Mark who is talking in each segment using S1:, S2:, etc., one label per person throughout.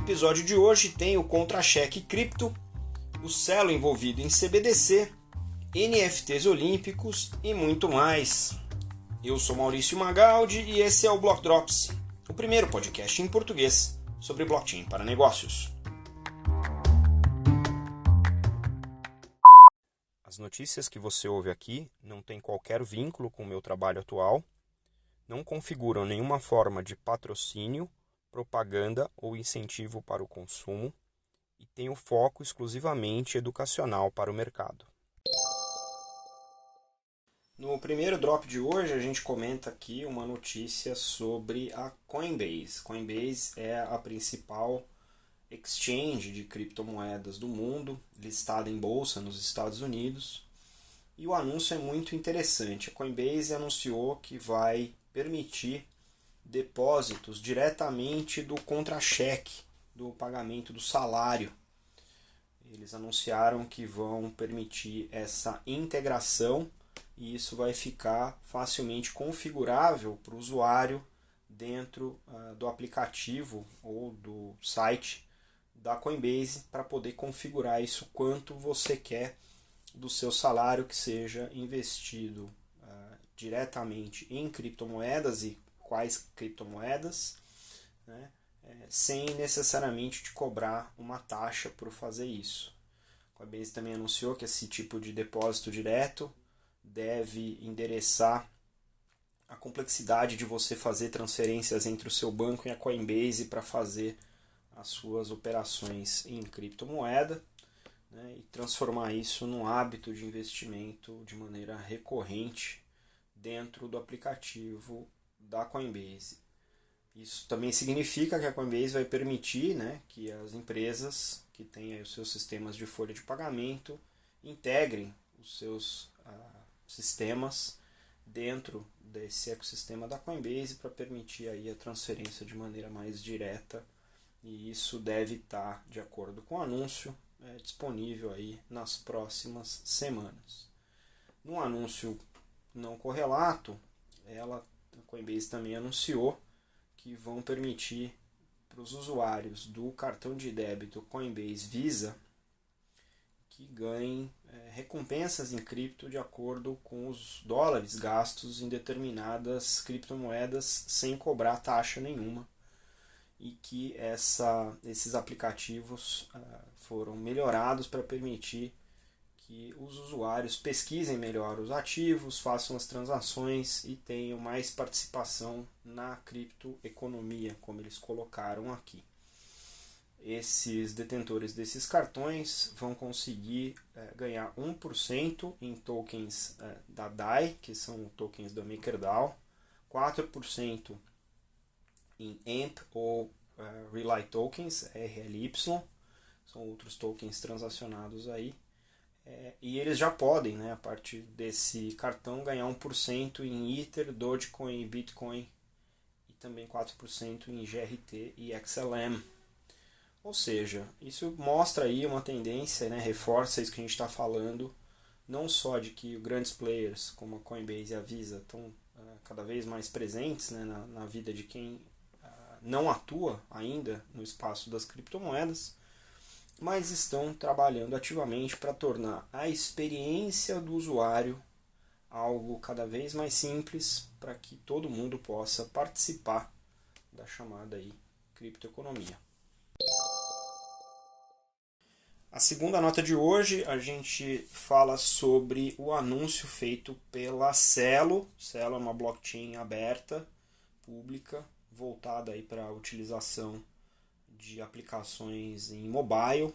S1: episódio de hoje tem o contra-cheque cripto, o Celo envolvido em CBDC, NFTs olímpicos e muito mais. Eu sou Maurício Magaldi e esse é o Block Drops, o primeiro podcast em português sobre blockchain para negócios. As notícias que você ouve aqui não têm qualquer vínculo com o meu trabalho atual, não configuram nenhuma forma de patrocínio, propaganda ou incentivo para o consumo e têm o foco exclusivamente educacional para o mercado. No primeiro drop de hoje a gente comenta aqui uma notícia sobre a Coinbase. Coinbase é a principal exchange de criptomoedas do mundo, listada em bolsa nos Estados Unidos. E o anúncio é muito interessante. A Coinbase anunciou que vai permitir depósitos diretamente do contra-cheque, do pagamento do salário. Eles anunciaram que vão permitir essa integração e isso vai ficar facilmente configurável para o usuário dentro do aplicativo ou do site da Coinbase para poder configurar isso quanto você quer do seu salário que seja investido diretamente em criptomoedas e quais criptomoedas, né, sem necessariamente te cobrar uma taxa por fazer isso. A Coinbase também anunciou que esse tipo de depósito direto deve endereçar a complexidade de você fazer transferências entre o seu banco e a Coinbase para fazer as suas operações em criptomoeda, né, e transformar isso num hábito de investimento de maneira recorrente dentro do aplicativo da Coinbase. Isso também significa que a Coinbase vai permitir, né, que as empresas que têm aí os seus sistemas de folha de pagamento integrem os seus sistemas dentro desse ecossistema da Coinbase para permitir aí a transferência de maneira mais direta, e isso deve estar, de acordo com o anúncio, disponível aí nas próximas semanas. No anúncio não correlato, a Coinbase também anunciou que vão permitir para os usuários do cartão de débito Coinbase Visa que ganhem recompensas em cripto de acordo com os dólares gastos em determinadas criptomoedas sem cobrar taxa nenhuma, e que esses aplicativos foram melhorados para permitir que os usuários pesquisem melhor os ativos, façam as transações e tenham mais participação na criptoeconomia, como eles colocaram aqui. Esses detentores desses cartões vão conseguir ganhar 1% em tokens da DAI, que são tokens da MakerDAO, 4% em AMP ou Relay Tokens, RLY, são outros tokens transacionados aí. E eles já podem, né, a partir desse cartão, ganhar 1% em Ether, Dogecoin e Bitcoin, e também 4% em GRT e XLM. Ou seja, isso mostra aí uma tendência, né, reforça isso que a gente está falando, não só de que grandes players como a Coinbase e a Visa estão cada vez mais presentes, né, na vida de quem não atua ainda no espaço das criptomoedas, mas estão trabalhando ativamente para tornar a experiência do usuário algo cada vez mais simples para que todo mundo possa participar da chamada aí criptoeconomia. A segunda nota de hoje a gente fala sobre o anúncio feito pela Celo. Celo é uma blockchain aberta, pública, voltada aí para a utilização de aplicações em mobile,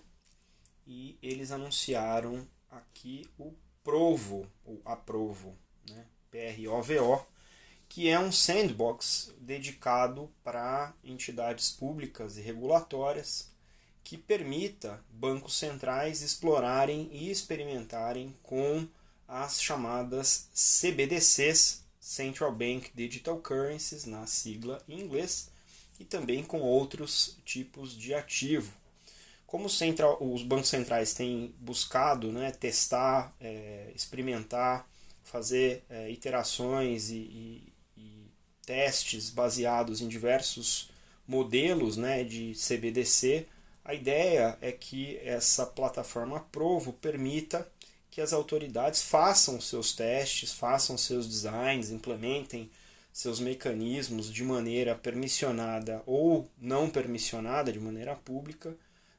S1: e eles anunciaram aqui o Provo, ou Aprovo, né? PROVO, que é um sandbox dedicado para entidades públicas e regulatórias que permita bancos centrais explorarem e experimentarem com as chamadas CBDCs, Central Bank Digital Currencies, na sigla em inglês, e também com outros tipos de ativo. Como os bancos centrais têm buscado, né, testar, experimentar, fazer iterações e testes baseados em diversos modelos, né, de CBDC. A ideia é que essa plataforma Provo permita que as autoridades façam seus testes, façam seus designs, implementem seus mecanismos de maneira permissionada ou não permissionada, de maneira pública,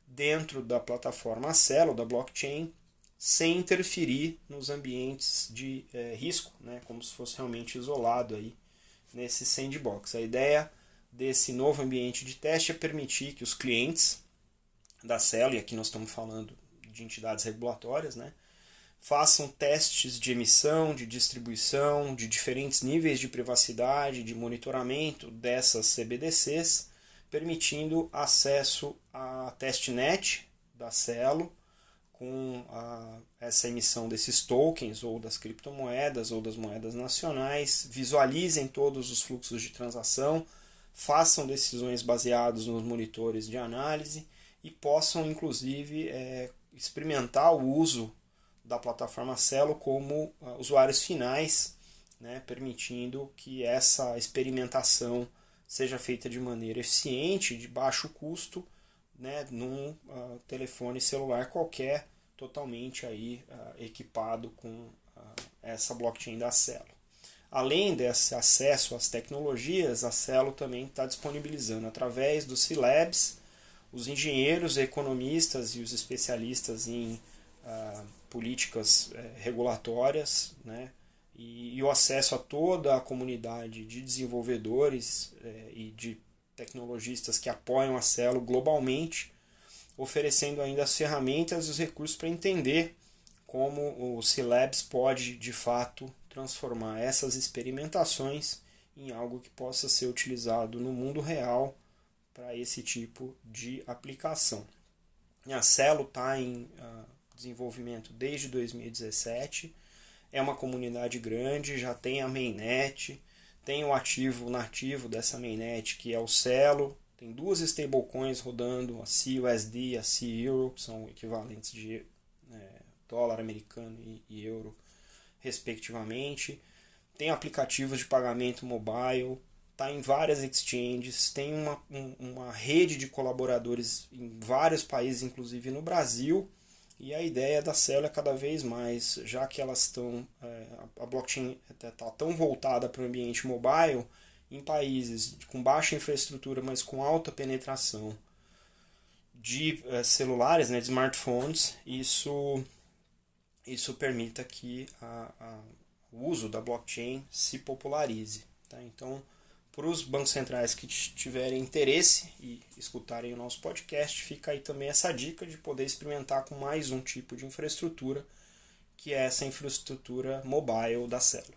S1: dentro da plataforma Celo, da blockchain, sem interferir nos ambientes de risco, né, como se fosse realmente isolado aí nesse sandbox. A ideia desse novo ambiente de teste é permitir que os clientes da Celo, e aqui nós estamos falando de entidades regulatórias, né, façam testes de emissão, de distribuição, de diferentes níveis de privacidade, de monitoramento dessas CBDCs, permitindo acesso à testnet da Celo, com essa emissão desses tokens, ou das criptomoedas, ou das moedas nacionais, visualizem todos os fluxos de transação, façam decisões baseadas nos monitores de análise e possam, inclusive, experimentar o uso da plataforma Celo como usuários finais, né, permitindo que essa experimentação seja feita de maneira eficiente, de baixo custo, né, num telefone celular qualquer, totalmente aí, equipado com essa blockchain da Celo. Além desse acesso às tecnologias, a Celo também está disponibilizando, através do C-Labs, os engenheiros, economistas e os especialistas em políticas regulatórias, né, e o acesso a toda a comunidade de desenvolvedores e de tecnologistas que apoiam a Celo globalmente, oferecendo ainda as ferramentas e os recursos para entender como o C-Labs pode, de fato, transformar essas experimentações em algo que possa ser utilizado no mundo real para esse tipo de aplicação. A Celo está em desenvolvimento desde 2017, é uma comunidade grande, já tem a mainnet, tem o ativo nativo dessa mainnet que é o Celo, tem duas stablecoins rodando, a CUSD e a CEuro, que são equivalentes de dólar americano e euro respectivamente, tem aplicativos de pagamento mobile, está em várias exchanges, tem uma rede de colaboradores em vários países, inclusive no Brasil, e a ideia da Celo é cada vez mais, já que elas estão, a blockchain está tão voltada para o ambiente mobile, em países com baixa infraestrutura, mas com alta penetração de celulares, né, de smartphones, isso permita que o uso da blockchain se popularize. Tá? Então, para os bancos centrais que tiverem interesse e escutarem o nosso podcast, fica aí também essa dica de poder experimentar com mais um tipo de infraestrutura, que é essa infraestrutura mobile da Celo.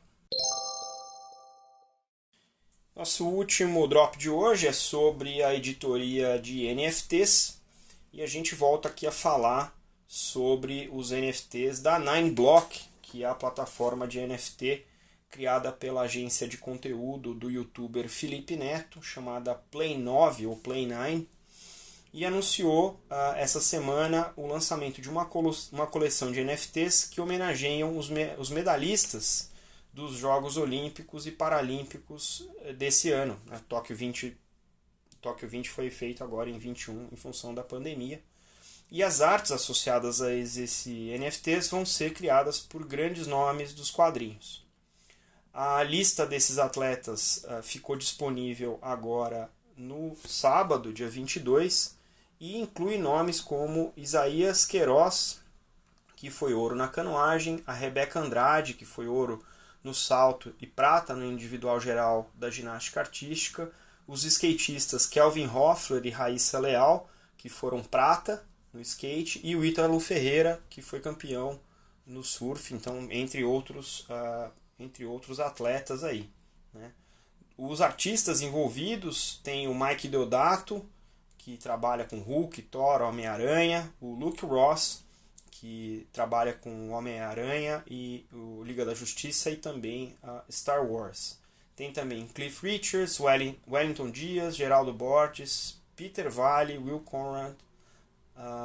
S1: Nosso último drop de hoje é sobre a editoria de NFTs, e a gente volta aqui a falar sobre os NFTs da Nineblock, que é a plataforma de NFT criada pela agência de conteúdo do youtuber Felipe Neto, chamada Play9 ou Play9, e anunciou essa semana o lançamento de uma coleção de NFTs que homenageiam os medalhistas dos Jogos Olímpicos e Paralímpicos desse ano. Tóquio 20 foi feito agora em 21 em função da pandemia. E as artes associadas a esse NFTs vão ser criadas por grandes nomes dos quadrinhos. A lista desses atletas ficou disponível agora no sábado, dia 22, e inclui nomes como Isaías Queiroz, que foi ouro na canoagem, a Rebeca Andrade, que foi ouro no salto e prata no individual geral da ginástica artística, os skatistas Kelvin Hoffler e Raíssa Leal, que foram prata no skate, e o Ítalo Ferreira, que foi campeão no surf, então entre outros atletas aí, né? Os artistas envolvidos tem o Mike Deodato, que trabalha com Hulk, Thor, Homem-Aranha, o Luke Ross, que trabalha com Homem-Aranha e o Liga da Justiça, e também a Star Wars. Tem também Cliff Richards, Wellington Dias, Geraldo Borges, Peter Valle, Will Conrad,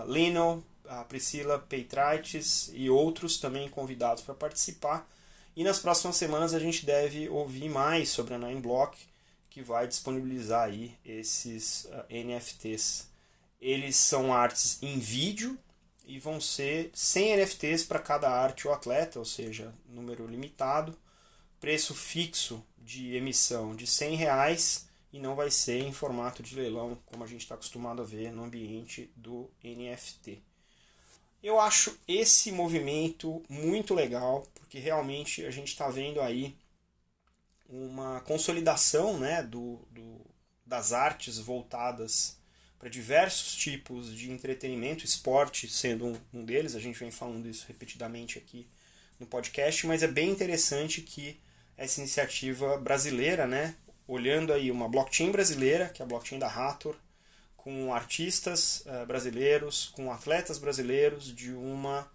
S1: Lino, a Priscila Peitraitis e outros também convidados para participar. E nas próximas semanas a gente deve ouvir mais sobre a Nineblock, que vai disponibilizar aí esses NFTs. Eles são artes em vídeo e vão ser 100 NFTs para cada arte ou atleta, ou seja, número limitado, preço fixo de emissão de R$100 e não vai ser em formato de leilão, como a gente está acostumado a ver no ambiente do NFT. Eu acho esse movimento muito legal, porque realmente a gente está vendo aí uma consolidação, né, das artes voltadas para diversos tipos de entretenimento, esporte sendo um deles, a gente vem falando isso repetidamente aqui no podcast, mas é bem interessante que essa iniciativa brasileira, né, olhando aí uma blockchain brasileira, que é a blockchain da Hathor, com artistas brasileiros, com atletas brasileiros de uma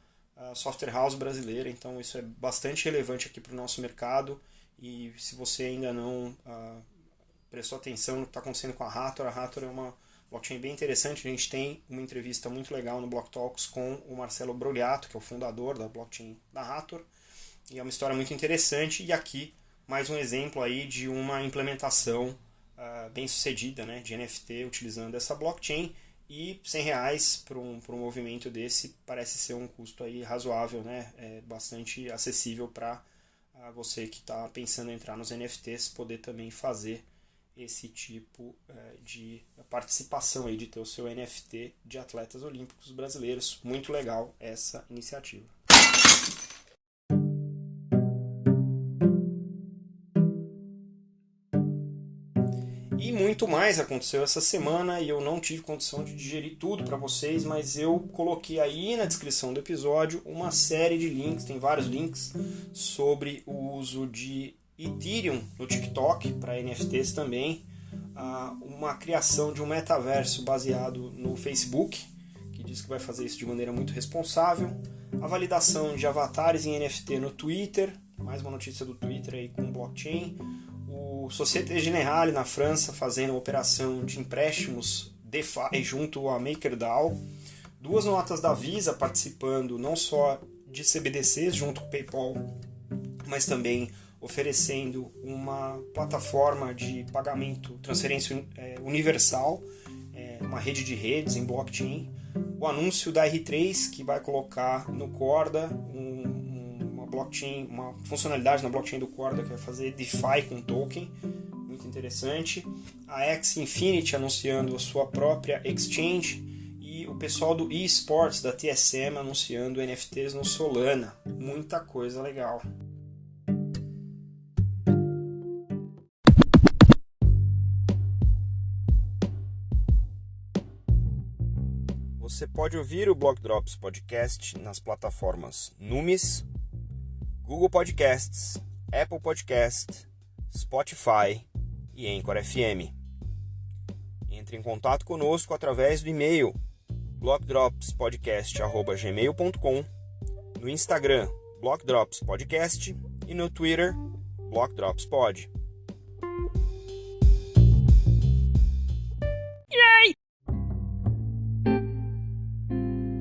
S1: software house brasileira, então isso é bastante relevante aqui para o nosso mercado, e se você ainda não prestou atenção no que está acontecendo com a Hathor é uma blockchain bem interessante. A gente tem uma entrevista muito legal no Block Talks com o Marcelo Brogliato, que é o fundador da blockchain da Hathor, e é uma história muito interessante. E aqui mais um exemplo aí de uma implementação bem sucedida, né, de NFT utilizando essa blockchain, e R$100 para um movimento desse parece ser um custo aí razoável, né, bastante acessível para você que está pensando em entrar nos NFTs poder também fazer esse tipo de participação aí, de ter o seu NFT de atletas olímpicos brasileiros. Muito legal essa iniciativa. E muito mais aconteceu essa semana e eu não tive condição de digerir tudo para vocês, mas eu coloquei aí na descrição do episódio uma série de links, tem vários links sobre o uso de Ethereum no TikTok para NFTs também, uma criação de um metaverso baseado no Facebook, que diz que vai fazer isso de maneira muito responsável, a validação de avatares em NFT no Twitter, mais uma notícia do Twitter aí com blockchain, o Société Générale na França fazendo uma operação de empréstimos DeFi junto à MakerDAO, duas notas da Visa participando não só de CBDCs junto com o PayPal, mas também oferecendo uma plataforma de pagamento, transferência universal, uma rede de redes em blockchain. O anúncio da R3, que vai colocar no Corda uma blockchain, uma funcionalidade na blockchain do Corda que vai fazer DeFi com token, muito interessante. A X Infinity anunciando a sua própria exchange e o pessoal do eSports da TSM anunciando NFTs no Solana. Muita coisa legal. Você pode ouvir o Block Drops Podcast nas plataformas Numis, Google Podcasts, Apple Podcasts, Spotify e Anchor FM. Entre em contato conosco através do e-mail blockdropspodcast@gmail.com, no Instagram Block Drops Podcast e no Twitter Block Drops Pod.